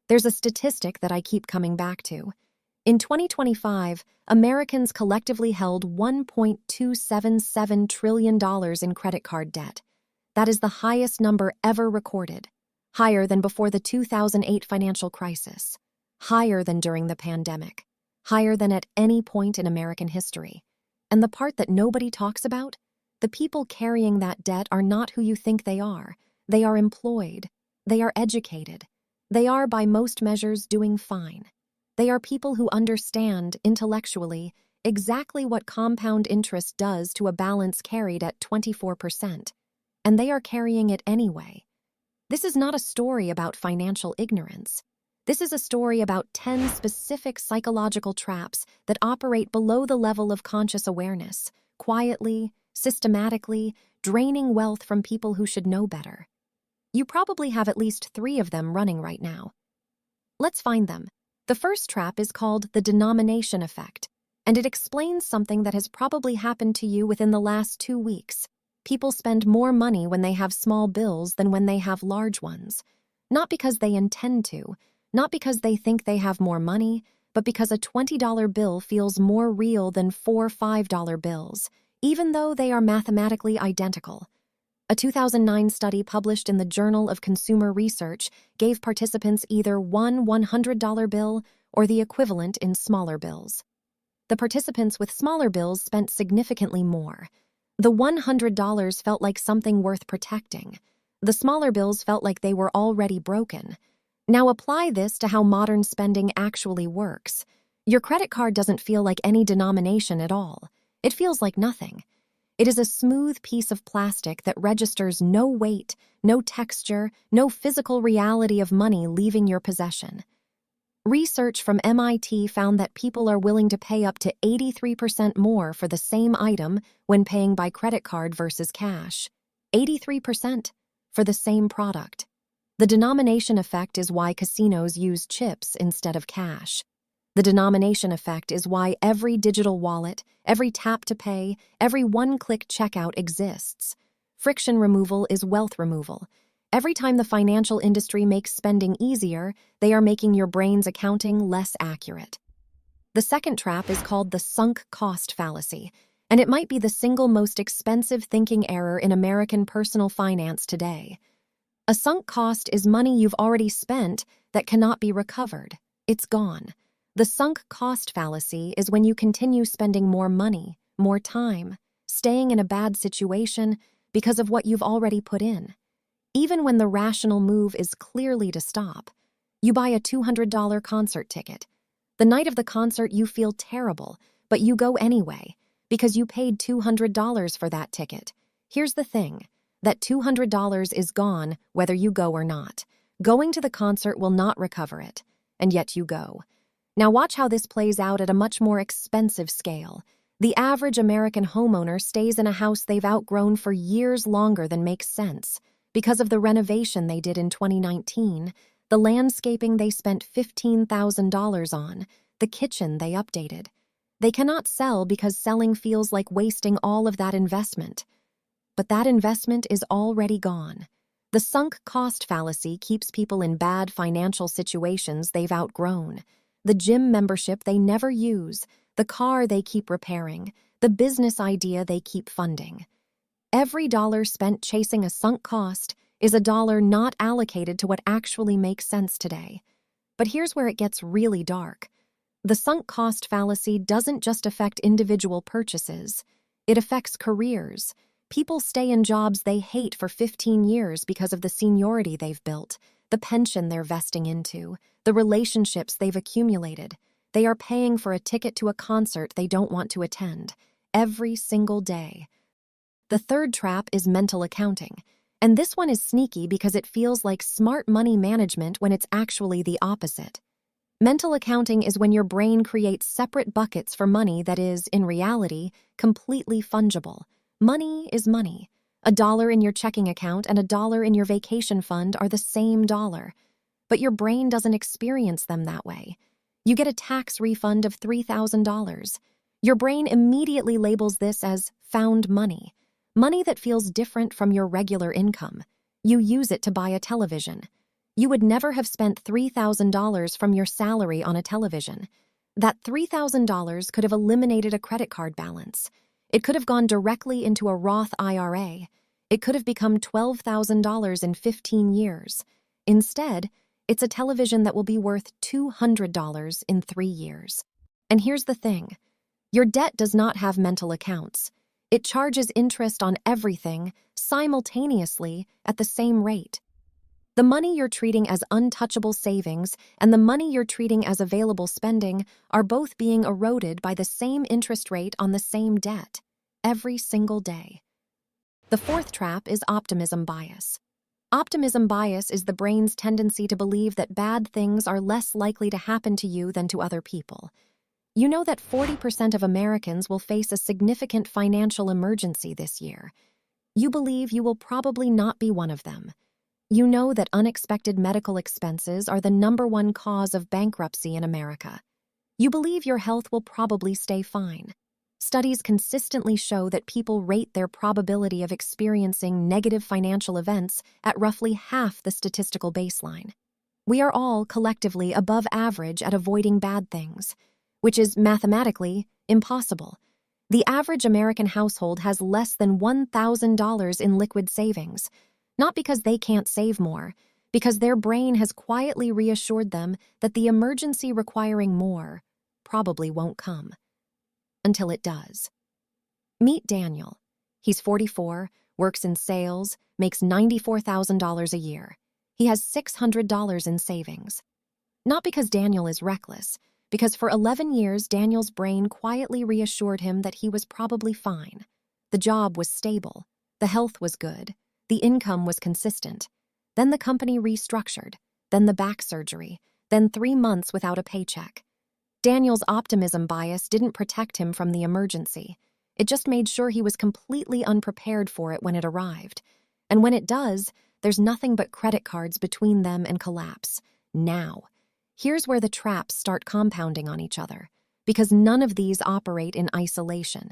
There's a statistic that I keep coming back to. In 2025, Americans collectively held $1.277 trillion in credit card debt. That is the highest number ever recorded, higher than before the 2008 financial crisis, higher than during the pandemic, higher than at any point in American history. And the part that nobody talks about? The people carrying that debt are not who you think they are. They are employed. They are educated. They are, by most measures, doing fine. They are people who understand, intellectually, exactly what compound interest does to a balance carried at 24%. And they are carrying it anyway. This is not a story about financial ignorance. This is a story about 10 specific psychological traps that operate below the level of conscious awareness, quietly, systematically, draining wealth from people who should know better. You probably have at least 3 of them running right now. Let's find them. The first trap is called the denomination effect, and it explains something that has probably happened to you within the last 2 weeks. People spend more money when they have small bills than when they have large ones. Not because they intend to, not because they think they have more money, but because a $20 bill feels more real than 4 $5 bills, even though they are mathematically identical. A 2009 study published in the Journal of Consumer Research gave participants either one $100 bill or the equivalent in smaller bills. The participants with smaller bills spent significantly more. The $100 felt like something worth protecting. The smaller bills felt like they were already broken. Now apply this to how modern spending actually works. Your credit card doesn't feel like any denomination at all. It feels like nothing. It is a smooth piece of plastic that registers no weight, no texture, no physical reality of money leaving your possession. Research from MIT found that people are willing to pay up to 83% more for the same item when paying by credit card versus cash. 83% for the same product. The denomination effect is why casinos use chips instead of cash. The denomination effect is why every digital wallet, every tap to pay, every one-click checkout exists. Friction removal is wealth removal. Every time the financial industry makes spending easier, they are making your brain's accounting less accurate. The second trap is called the sunk cost fallacy, and it might be the single most expensive thinking error in American personal finance today. A sunk cost is money you've already spent that cannot be recovered. It's gone. The sunk cost fallacy is when you continue spending more money, more time, staying in a bad situation because of what you've already put in. Even when the rational move is clearly to stop. You buy a $200 concert ticket. The night of the concert you feel terrible, but you go anyway, because you paid $200 for that ticket. Here's the thing, that $200 is gone whether you go or not. Going to the concert will not recover it, and yet you go. Now watch how this plays out at a much more expensive scale. The average American homeowner stays in a house they've outgrown for years longer than makes sense. Because of the renovation they did in 2019, the landscaping they spent $15,000 on, the kitchen they updated. They cannot sell because selling feels like wasting all of that investment. But that investment is already gone. The sunk cost fallacy keeps people in bad financial situations they've outgrown. The gym membership they never use, the car they keep repairing, the business idea they keep funding. Every dollar spent chasing a sunk cost is a dollar not allocated to what actually makes sense today. But here's where it gets really dark. The sunk cost fallacy doesn't just affect individual purchases. It affects careers. People stay in jobs they hate for 15 years because of the seniority they've built, the pension they're vesting into, the relationships they've accumulated. They are paying for a ticket to a concert they don't want to attend, every single day. The third trap is mental accounting, and this one is sneaky because it feels like smart money management when it's actually the opposite. Mental accounting is when your brain creates separate buckets for money that is, in reality, completely fungible. Money is money. $1 in your checking account and $1 in your vacation fund are the same dollar, but your brain doesn't experience them that way. You get a tax refund of $3,000. Your brain immediately labels this as found money. Money that feels different from your regular income. You use it to buy a television. You would never have spent $3,000 from your salary on a television. That $3,000 could have eliminated a credit card balance. It could have gone directly into a Roth IRA. It could have become $12,000 in 15 years. Instead, it's a television that will be worth $200 in 3 years. And here's the thing. Your debt does not have mental accounts. It charges interest on everything simultaneously at the same rate. The money you're treating as untouchable savings and the money you're treating as available spending are both being eroded by the same interest rate on the same debt, every single day. The fourth trap is optimism bias. Optimism bias is the brain's tendency to believe that bad things are less likely to happen to you than to other people. You know that 40% of Americans will face a significant financial emergency this year. You believe you will probably not be one of them. You know that unexpected medical expenses are the #1 cause of bankruptcy in America. You believe your health will probably stay fine. Studies consistently show that people rate their probability of experiencing negative financial events at roughly half the statistical baseline. We are all collectively above average at avoiding bad things, which is mathematically impossible. The average American household has less than $1,000 in liquid savings, not because they can't save more, because their brain has quietly reassured them that the emergency requiring more probably won't come. Until it does. Meet Daniel. He's 44, works in sales, makes $94,000 a year. He has $600 in savings. Not because Daniel is reckless, because for 11 years Daniel's brain quietly reassured him that he was probably fine. The job was stable. The health was good. The income was consistent. Then the company restructured. Then the back surgery. Then 3 months without a paycheck. Daniel's optimism bias didn't protect him from the emergency. It just made sure he was completely unprepared for it when it arrived. And when it does, there's nothing but credit cards between them and collapse. Now, here's where the traps start compounding on each other, because none of these operate in isolation.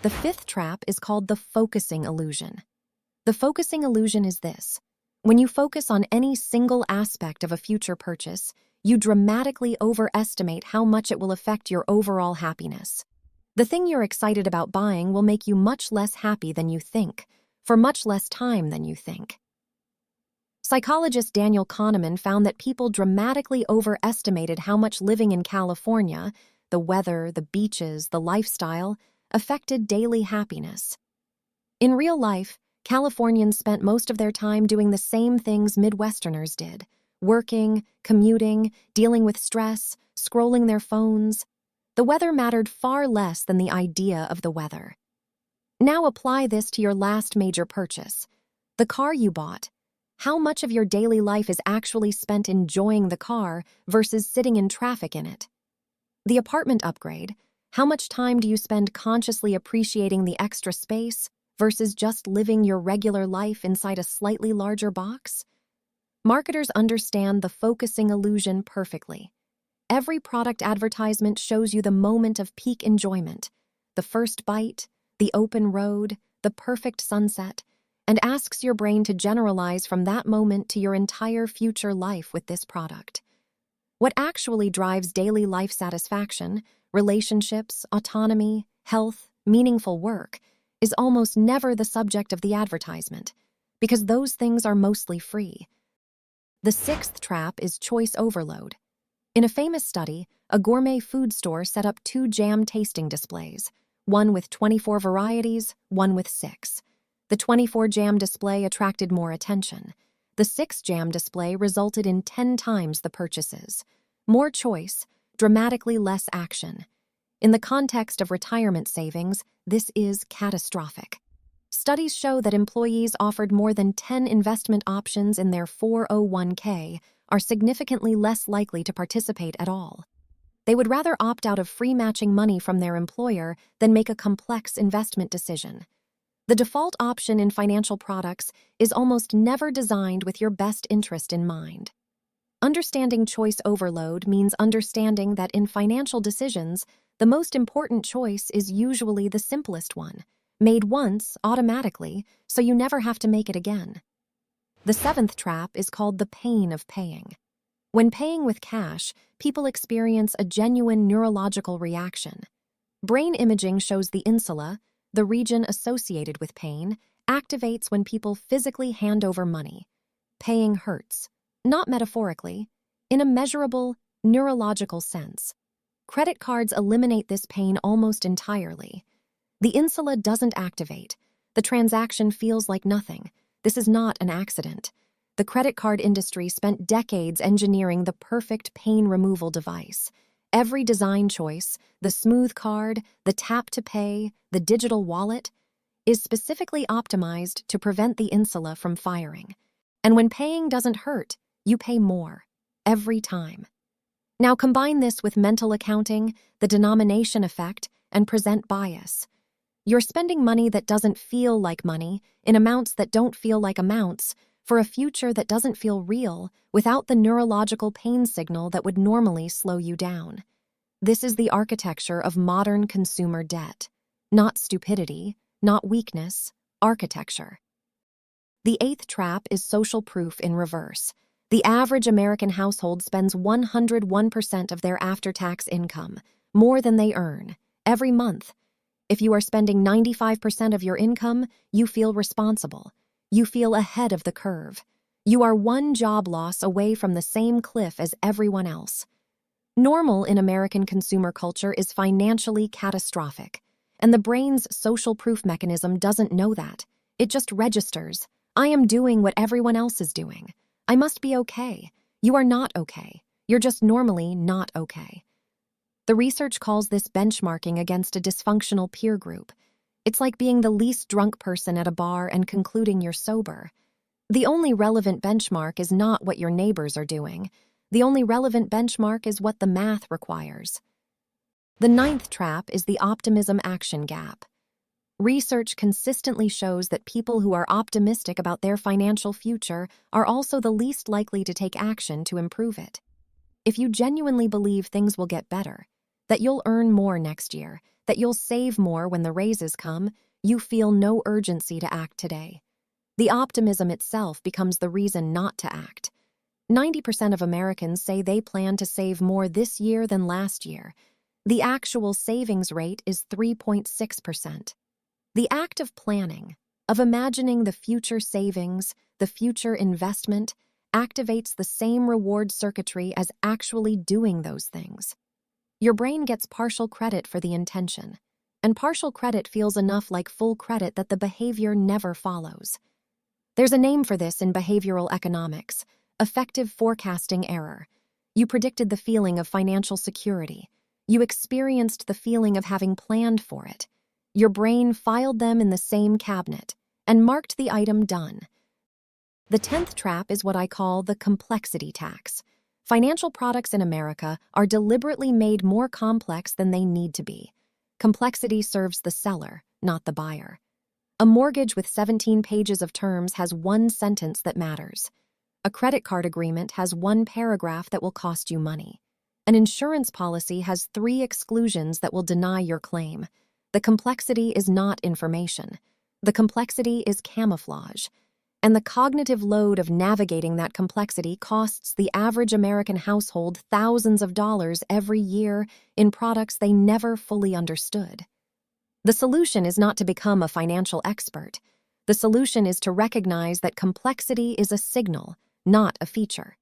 The fifth trap is called the focusing illusion. The focusing illusion is this. When you focus on any single aspect of a future purchase, you dramatically overestimate how much it will affect your overall happiness. The thing you're excited about buying will make you much less happy than you think, for much less time than you think. Psychologist Daniel Kahneman found that people dramatically overestimated how much living in California, the weather, the beaches, the lifestyle, affected daily happiness. In real life, Californians spent most of their time doing the same things Midwesterners did, working, commuting, dealing with stress, scrolling their phones. The weather mattered far less than the idea of the weather. Now apply this to your last major purchase. The car you bought. How much of your daily life is actually spent enjoying the car versus sitting in traffic in it? The apartment upgrade. How much time do you spend consciously appreciating the extra space versus just living your regular life inside a slightly larger box? Marketers understand the focusing illusion perfectly. Every product advertisement shows you the moment of peak enjoyment, the first bite, the open road, the perfect sunset, and asks your brain to generalize from that moment to your entire future life with this product. What actually drives daily life satisfaction, relationships, autonomy, health, meaningful work, is almost never the subject of the advertisement, because those things are mostly free. The sixth trap is choice overload. In a famous study, a gourmet food store set up 2 jam tasting displays, one with 24 varieties, one with 6. The 24 jam display attracted more attention. The 6 jam display resulted in 10 times the purchases. More choice, dramatically less action. In the context of retirement savings, this is catastrophic. Studies show that employees offered more than 10 investment options in their 401k are significantly less likely to participate at all. They would rather opt out of free matching money from their employer than make a complex investment decision. The default option in financial products is almost never designed with your best interest in mind. Understanding choice overload means understanding that in financial decisions, the most important choice is usually the simplest one, made once automatically, so you never have to make it again. The seventh trap is called the pain of paying. When paying with cash, people experience a genuine neurological reaction. Brain imaging shows the insula, the region associated with pain, activates when people physically hand over money. Paying hurts, not metaphorically, in a measurable, neurological sense. Credit cards eliminate this pain almost entirely. The insula doesn't activate. The transaction feels like nothing. This is not an accident. The credit card industry spent decades engineering the perfect pain removal device. Every design choice, the smooth card, the tap to pay, the digital wallet, is specifically optimized to prevent the insula from firing. And when paying doesn't hurt, you pay more, every time. Now combine this with mental accounting, the denomination effect, and present bias. You're spending money that doesn't feel like money, in amounts that don't feel like amounts, for a future that doesn't feel real, without the neurological pain signal that would normally slow you down. This is the architecture of modern consumer debt. Not stupidity, not weakness, architecture. The eighth trap is social proof in reverse. The average American household spends 101% of their after-tax income, more than they earn, every month. If you are spending 95% of your income, you feel responsible. You feel ahead of the curve. You are one job loss away from the same cliff as everyone else. Normal in American consumer culture is financially catastrophic, and the brain's social proof mechanism doesn't know that. It just registers. I am doing what everyone else is doing. I must be okay. You are not okay. You're just normally not okay. The research calls this benchmarking against a dysfunctional peer group. It's like being the least drunk person at a bar and concluding you're sober. The only relevant benchmark is not what your neighbors are doing. The only relevant benchmark is what the math requires. The ninth trap is the optimism action gap. Research consistently shows that people who are optimistic about their financial future are also the least likely to take action to improve it. If you genuinely believe things will get better, that you'll earn more next year, that you'll save more when the raises come, you feel no urgency to act today. The optimism itself becomes the reason not to act. 90% of Americans say they plan to save more this year than last year. The actual savings rate is 3.6%. The act of planning, of imagining the future savings, the future investment, activates the same reward circuitry as actually doing those things. Your brain gets partial credit for the intention, and partial credit feels enough like full credit that the behavior never follows. There's a name for this in behavioral economics: effective forecasting error. You predicted the feeling of financial security. You experienced the feeling of having planned for it. Your brain filed them in the same cabinet and marked the item done. The 10th trap is what I call the complexity tax. Financial products in America are deliberately made more complex than they need to be. Complexity serves the seller, not the buyer. A mortgage with 17 pages of terms has one sentence that matters. A credit card agreement has one paragraph that will cost you money. An insurance policy has 3 exclusions that will deny your claim. The complexity is not information. The complexity is camouflage. And the cognitive load of navigating that complexity costs the average American household thousands of dollars every year in products they never fully understood. The solution is not to become a financial expert. The solution is to recognize that complexity is a signal, not a feature.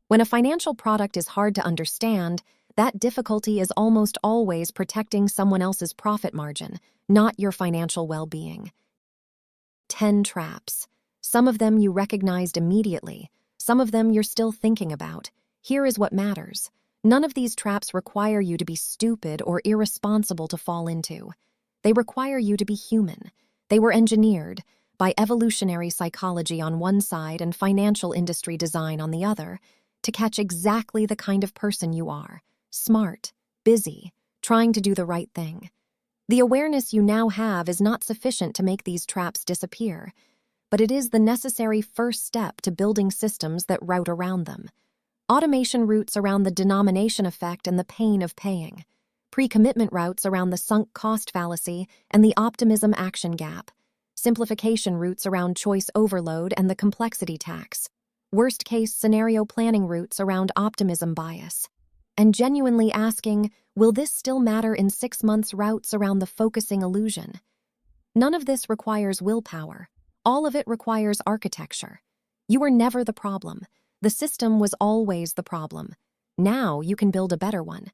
When a financial product is hard to understand, that difficulty is almost always protecting someone else's profit margin, not your financial well-being. 10 traps. Some of them you recognized immediately. Some of them you're still thinking about. Here is what matters. None of these traps require you to be stupid or irresponsible to fall into. They require you to be human. They were engineered by evolutionary psychology on one side and financial industry design on the other to catch exactly the kind of person you are. Smart, busy, trying to do the right thing. The awareness you now have is not sufficient to make these traps disappear, but it is the necessary first step to building systems that route around them. Automation routes around the denomination effect and the pain of paying. Pre-commitment routes around the sunk cost fallacy and the optimism action gap. simplification routes around choice overload and the complexity tax, worst-case scenario planning routes around optimism bias, and genuinely asking, will this still matter in 6 months routes around the focusing illusion. None of this requires willpower. All of it requires architecture. You were never the problem. The system was always the problem. Now you can build a better one.